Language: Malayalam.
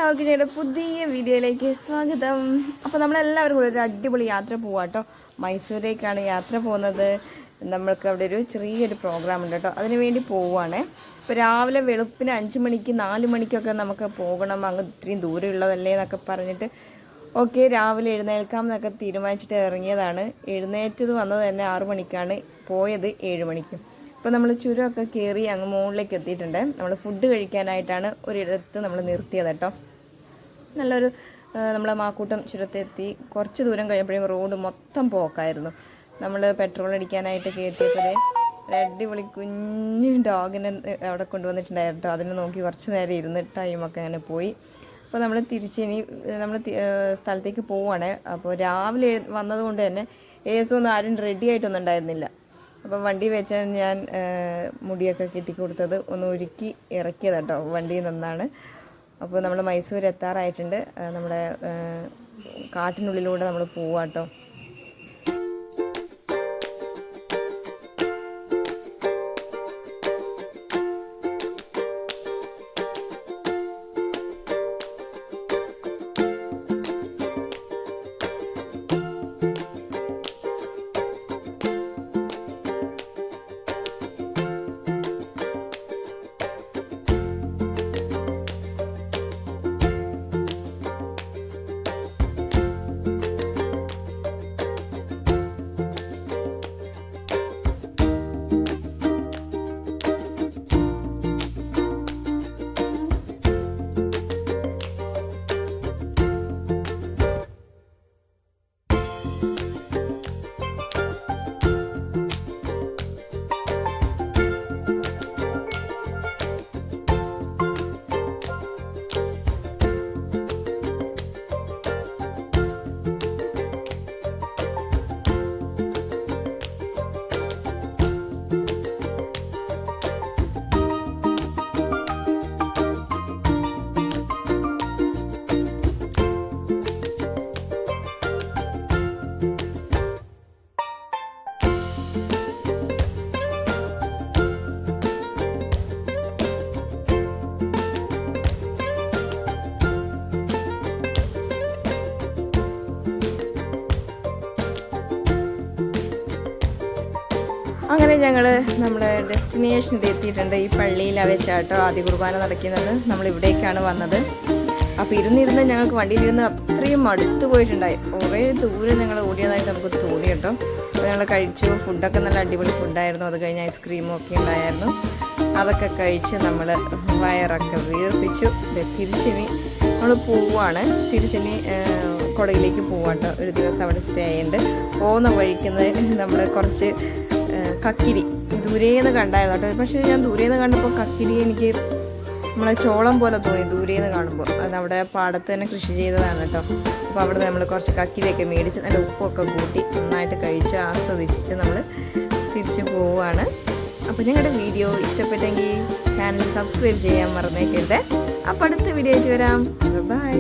എല്ലാവർക്കും ഞങ്ങളുടെ പുതിയ വീഡിയോയിലേക്ക് സ്വാഗതം. അപ്പോൾ നമ്മളെല്ലാവരും കൂടെ ഒരു അടിപൊളി യാത്ര പോവാം കേട്ടോ. മൈസൂരേക്കാണ് യാത്ര പോകുന്നത്. നമ്മൾക്ക് അവിടെ ഒരു ചെറിയൊരു പ്രോഗ്രാം ഉണ്ട് കേട്ടോ, അതിന് വേണ്ടി പോവുകയാണേ. ഇപ്പോൾ രാവിലെ വെളുപ്പിന് 5 മണിക്ക് 4 മണിക്കൊക്കെ നമുക്ക് പോകണം, അങ്ങ് ഇത്രയും ദൂരമുള്ളതല്ലേ എന്നൊക്കെ പറഞ്ഞിട്ട് ഓക്കെ രാവിലെ എഴുന്നേൽക്കാം എന്നൊക്കെ തീരുമാനിച്ചിട്ട് ഇറങ്ങിയതാണ്. എഴുന്നേറ്റത് വന്നത് തന്നെ 6 മണിക്കാണ്, പോയത് 7 മണിക്ക്. ഇപ്പോൾ നമ്മൾ ചുരമൊക്കെ കയറി അങ്ങ് മുകളിലേക്ക് എത്തിയിട്ടുണ്ട്. നമ്മൾ ഫുഡ് കഴിക്കാനായിട്ടാണ് ഒരിടത്ത് നമ്മൾ നിർത്തിയത് കേട്ടോ. നല്ലൊരു നമ്മളെ മാക്കൂട്ടം ചുരത്തെത്തി. കുറച്ച് ദൂരം കഴിയുമ്പോഴേ റോഡ് മൊത്തം പോക്കായിരുന്നു. നമ്മൾ പെട്രോൾ അടിക്കാനായിട്ട് കയറ്റിയപ്പോൾ ഒരു അടിപൊളി കുഞ്ഞു ഡോഗിനെ അവിടെ കൊണ്ടുവന്നിട്ടുണ്ടായിരുന്നു കേട്ടോ. അതിനെ നോക്കി കുറച്ച് നേരം ഇരുന്ന് ടൈമൊക്കെ അങ്ങനെ പോയി. അപ്പോൾ നമ്മൾ തിരിച്ചിനി നമ്മൾ സ്ഥലത്തേക്ക് പോവുകയാണ്. അപ്പോൾ രാവിലെ വന്നതുകൊണ്ട് തന്നെ ഏസൊന്നും ആരും റെഡി ആയിട്ടൊന്നും ഉണ്ടായിരുന്നില്ല. അപ്പോൾ വണ്ടി വെച്ചാൽ ഞാൻ മുടിയൊക്കെ കെട്ടിക്കൊടുത്തത് ഒന്ന് ഒരുക്കി ഇറക്കിയത് കേട്ടോ, വണ്ടിയിൽ നിന്നാണ്. അപ്പോൾ നമ്മൾ മൈസൂർ എത്താറായിട്ടുണ്ട്. നമ്മുടെ കാട്ടിനുള്ളിലൂടെ നമ്മൾ പോവാട്ടോ. അങ്ങനെ ഞങ്ങൾ നമ്മുടെ ഡെസ്റ്റിനേഷനിൽ എത്തിയിട്ടുണ്ട്. ഈ പള്ളിയിലാണ് വെച്ചാട്ടോ ആദ്യ കുർബാന നടക്കുന്നത്. നമ്മളിവിടേക്കാണ് വന്നത്. അപ്പോൾ ഇരുന്നിരുന്ന് ഞങ്ങൾക്ക് വണ്ടിയിലിരുന്ന് അത്രയും മടുത്തു പോയിട്ടുണ്ടായി. കുറേ ദൂരം ഞങ്ങൾ ഓടിയതായിട്ട് നമുക്ക് തോന്നി കേട്ടോ. അപ്പോൾ ഞങ്ങൾ കഴിച്ചു. ഫുഡൊക്കെ നല്ല അടിപൊളി ഫുഡായിരുന്നു. അത് കഴിഞ്ഞ് ഐസ്ക്രീമും ഒക്കെ ഉണ്ടായിരുന്നു. അതൊക്കെ കഴിച്ച് നമ്മൾ വയറൊക്കെ വീർപ്പിച്ചു. തിരിച്ചിനി നമ്മൾ പോവുകയാണ്. തിരിച്ചിനി കുടകിലേക്ക് പോവാട്ടോ. ഒരു ദിവസം അവിടെ സ്റ്റേ ഉണ്ട്. പോകുന്ന വഴിക്കുന്നത് നമ്മൾ കുറച്ച് കക്കിരി ദൂരേന്ന് കണ്ടായിരുന്നു കേട്ടോ. പക്ഷേ ഞാൻ ദൂരേന്ന് കണ്ടപ്പോൾ കക്കിരി എനിക്ക് നമ്മളെ ചോളം പോലെ തോന്നി ദൂരേന്ന് കാണുമ്പോൾ. അതവിടെ പാടത്ത് തന്നെ കൃഷി ചെയ്തതാണ് കേട്ടോ. അപ്പോൾ അവിടെ നമ്മൾ കുറച്ച് കക്കിരിയൊക്കെ മേടിച്ച് നല്ല ഉപ്പൊക്കെ കൂട്ടി നന്നായിട്ട് കഴിച്ച് ആസ്വദിച്ചിട്ട് നമ്മൾ തിരിച്ച് പോവുകയാണ്. അപ്പോൾ ഞങ്ങളുടെ വീഡിയോ ഇഷ്ടപ്പെട്ടെങ്കിൽ ചാനൽ സബ്സ്ക്രൈബ് ചെയ്യാൻ മറന്നേക്കരുത്. അപ്പോൾ അടുത്ത വീഡിയോ ആയിട്ട് വരാം. ബൈ.